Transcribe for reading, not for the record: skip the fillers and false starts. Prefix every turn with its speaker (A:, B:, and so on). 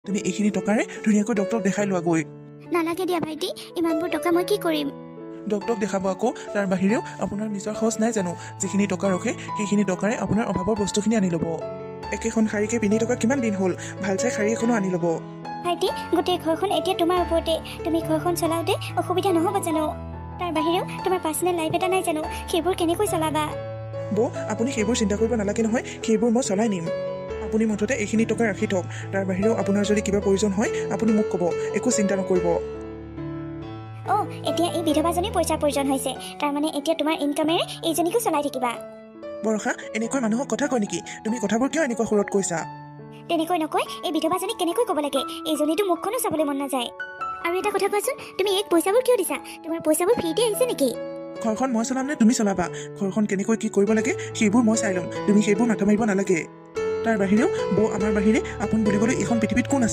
A: তুমি এইখিনি টকাৰে ধুনীয়াকৈ ডক্টৰক দেখাই লোৱাগৈ।
B: নালাগে দিয়া ভাইটি, ইমানবোৰ টকা মই কি কৰিম?
A: ডক্টৰক দেখাব আকৌ। তাৰ বাহিৰেও আপোনাৰ নিজৰ খৰচ নাই জানো? যিখিনি টকা ৰখে সেইখিনি টকাৰে আপোনাৰ অভাৱৰ বস্তুখিনি আনি ল'ব। একেখন শাৰীকে পিন্ধি থকা কিমান দিন হ'ল, ভাল চাই শাৰী এখনো আনি ল'ব।
B: ভাইটি, গোটেই ঘৰখন এতিয়া তোমাৰ ওপৰতে। তুমি ঘৰখন চলাওঁতে অসুবিধা নহ'ব জানো? তাৰ বাহিৰেও তোমাৰ পাৰ্চনেল লাইফ এটা নাই জানো? সেইবোৰ কেনেকৈ চলাবা?
A: বৌ, আপুনি সেইবোৰ চিন্তা কৰিব নালাগে নহয়, সেইবোৰ মই চলাই নিম। আপুনি মুঠতে এইখিনি টকা ৰাখি থওক। তাৰ বাহিৰেও আপোনাৰ যদি কিবা প্ৰয়োজন হয় আপুনি মোক ক'ব, একো চিন্তা নকৰিব।
B: অ', এতিয়া এই বিধৱাজনীৰ পইচাৰ প্ৰয়োজন হৈছে। তাৰমানে এতিয়া তোমাৰ ইনকামেৰে এইজনীকো চলাই থাকিবা।
A: বৰষা, এনেকৈ মানুহক কথা কয় নেকি? তুমি কথাবোৰ কিয় এনেকুৱা সুৰত কৈছা?
B: তেনেকৈ নকয়। এই বিধৱাজনীক কেনেকৈ ক'ব লাগে? এইজনীতো মুখখনো চাবলৈ মন নাযায়। আৰু এটা কথা কোৱাচোন, তুমি এই পইচাবোৰ কিয় দিছা? তোমাৰ পইচাবোৰ ফ্ৰীতে আহিছে নেকি?
A: ঘৰখন মই চলাম নে তুমি চলাবা? ঘৰখন কেনেকৈ কি কৰিব লাগে সেইবোৰ মই চাই ল'ম, তুমি সেইবোৰ মাথা মাৰিব নালাগে। তাৰ বাহিৰেও বৌ, আমাৰ বাহিৰে আপোন বুলিবলৈ এইখন পৃথিৱীত কোন আছে?